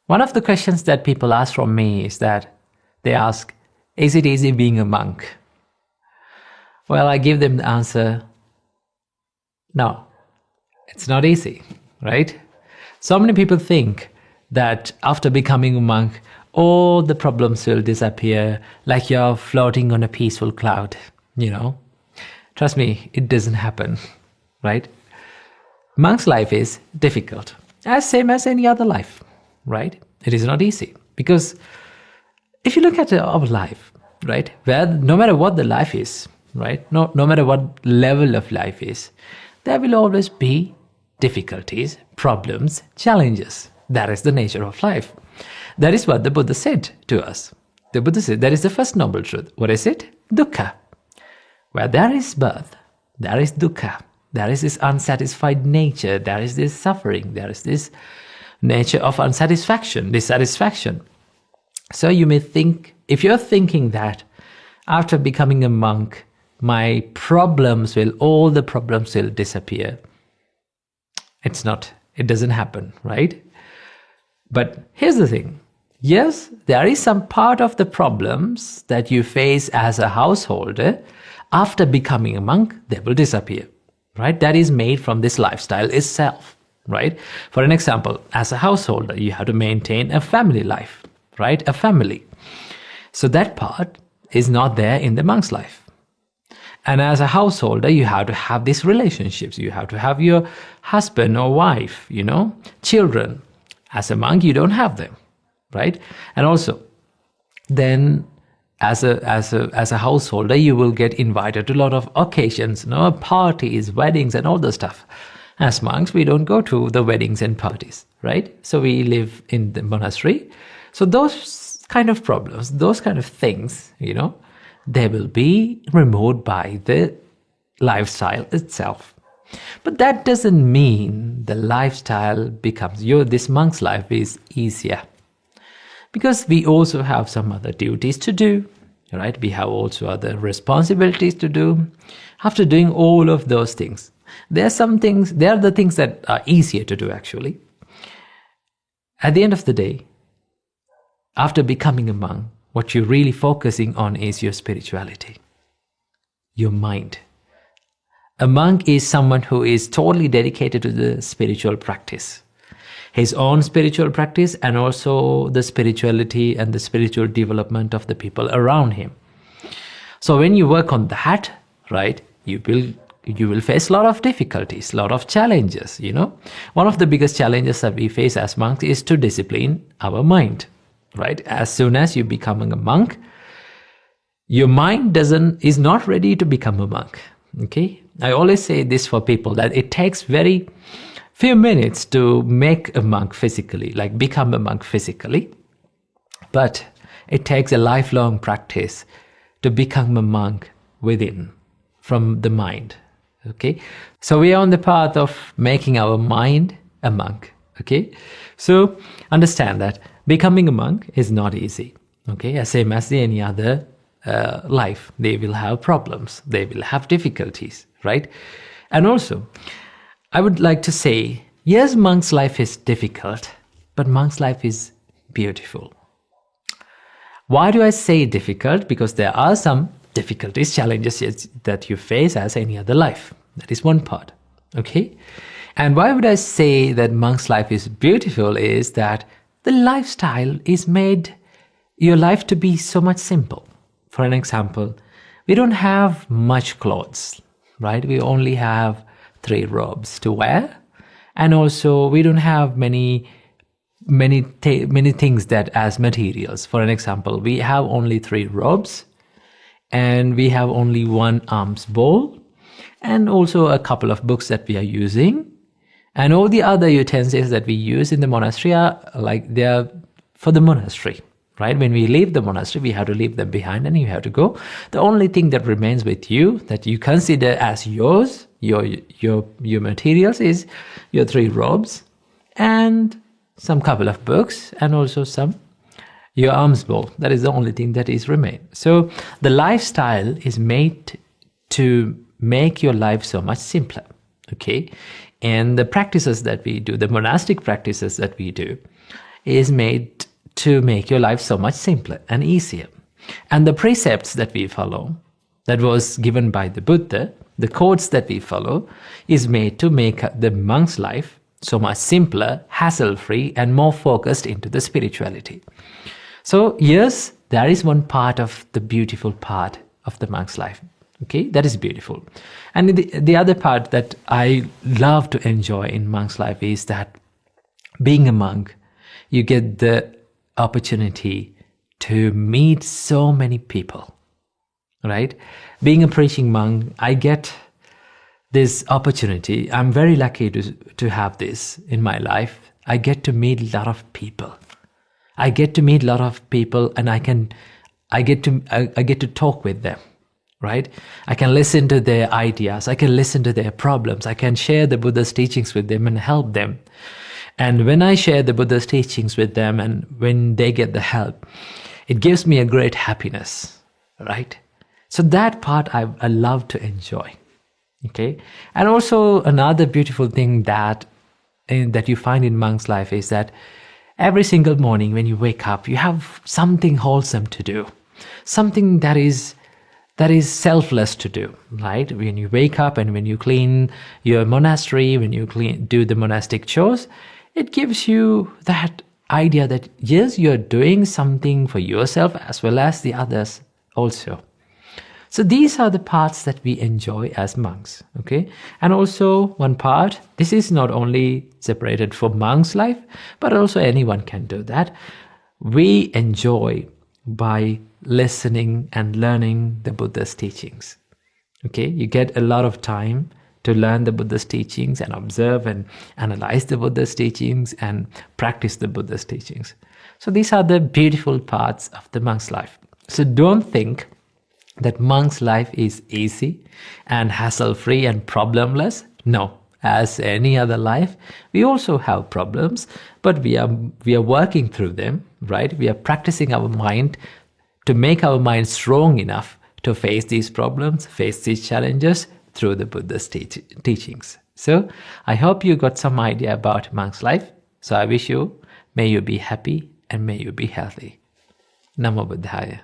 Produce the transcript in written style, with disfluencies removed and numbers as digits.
One of the questions that people ask from me is that they ask, is it easy being a monk? Well, I give them the answer, no, it's not easy, right? So many people think that after becoming a monk, all the problems will disappear like you're floating on a peaceful cloud, Trust me, it doesn't happen, right? Monk's life is difficult, as same as any other life, right? It is not easy because if you look at our life, right, where no matter what the life is, right, no matter what level of life is, there will always be difficulties, problems, challenges. That is the nature of life. That is what the Buddha said to us. The Buddha said that is the first noble truth. What is it? Dukkha. Where there is birth, there is dukkha. There is this unsatisfied nature. There is this suffering. There is this nature of unsatisfaction, dissatisfaction. So you may think, if you're thinking that after becoming a monk, all the problems will disappear. It's not. It doesn't happen, right? But here's the thing. Yes, there is some part of the problems that you face as a householder. After becoming a monk, they will disappear, right? That is made from this lifestyle itself, right? For an example, as a householder, you have to maintain a family life, right? A family. So that part is not there in the monk's life. And as a householder, you have to have these relationships. You have to have your husband or wife, children. As a monk, you don't have them, right? And also, then as a householder, you will get invited to a lot of occasions, parties, weddings, and all the stuff. As monks, we don't go to the weddings and parties, right? So we live in the monastery. So those kind of problems, those kind of things, they will be removed by the lifestyle itself. But that doesn't mean the lifestyle becomes this monk's life is easier. Because we also have some other duties to do, right? We have also other responsibilities to do. After doing all of those things, there are the things that are easier to do actually. At the end of the day, after becoming a monk, what you're really focusing on is your spirituality, your mind. A monk is someone who is totally dedicated to the spiritual practice, his own spiritual practice, and also the spirituality and the spiritual development of the people around him. So when you work on that, right, you will face a lot of difficulties, a lot of challenges, One of the biggest challenges that we face as monks is to discipline our mind, right? As soon as you become a monk, your mind is not ready to become a monk, okay? I always say this for people, that it takes very few minutes to make a monk physically, like become a monk physically. But it takes a lifelong practice to become a monk within, from the mind, okay? So we are on the path of making our mind a monk, okay? So understand that becoming a monk is not easy, okay? Same as any other life. They will have problems. They will have difficulties, right? And also, I would like to say, yes, monk's life is difficult, but monk's life is beautiful. Why do I say difficult? Because there are some difficulties, challenges that you face as any other life. That is one part, okay? And why would I say that monk's life is beautiful is that the lifestyle is made your life to be so much simple. For an example, we don't have much clothes, right? We only have 3 robes to wear. And also we don't have many things that as materials. For an example, we have only 3 robes and we have only 1 alms bowl and also a couple of books that we are using. And all the other utensils that we use in the monastery are they are for the monastery, right? When we leave the monastery, we have to leave them behind and you have to go. The only thing that remains with you that you consider as yours, your materials, is your 3 robes and some couple of books and also your alms bowl. That is the only thing that is remain. So the lifestyle is made to make your life so much simpler, okay? And the practices that we do, the monastic practices that we do, is made to make your life so much simpler and easier. And the precepts that we follow, that was given by the Buddha, the codes that we follow, is made to make the monk's life so much simpler, hassle-free, and more focused into the spirituality. So yes, there is one part of the beautiful part of the monk's life. Okay, that is beautiful. And the other part that I love to enjoy in monk's life is that being a monk, you get the opportunity to meet so many people, right? Being a preaching monk, I get this opportunity. I'm very lucky to have this in my life. I get to meet a lot of people. I get to meet a lot of people, and I get to talk with them, right? I can listen to their ideas. I can listen to their problems. I can share the Buddha's teachings with them and help them. And when I share the Buddha's teachings with them, and when they get the help, it gives me a great happiness, right? So that part I love to enjoy. Okay, and also another beautiful thing that you find in monk's life is that every single morning when you wake up, you have something wholesome to do, something that is selfless to do, right? When you wake up and when you clean your monastery, when you do the monastic chores, it gives you that idea that yes, you're doing something for yourself as well as the others also. So these are the parts that we enjoy as monks, okay? And also one part, this is not only separated for monk's life, but also anyone can do that. We enjoy by listening and learning the Buddha's teachings, okay? You get a lot of time to learn the Buddha's teachings and observe and analyze the Buddha's teachings and practice the Buddha's teachings. So these are the beautiful parts of the monk's life. So don't think that monk's life is easy and hassle-free and problemless. No, as any other life, we also have problems, but we are working through them, right? We are practicing our mind to make our mind strong enough to face these problems, face these challenges through the Buddha's teachings. So I hope you got some idea about monk's life. So I wish you, may you be happy and may you be healthy. Namo Buddhaya.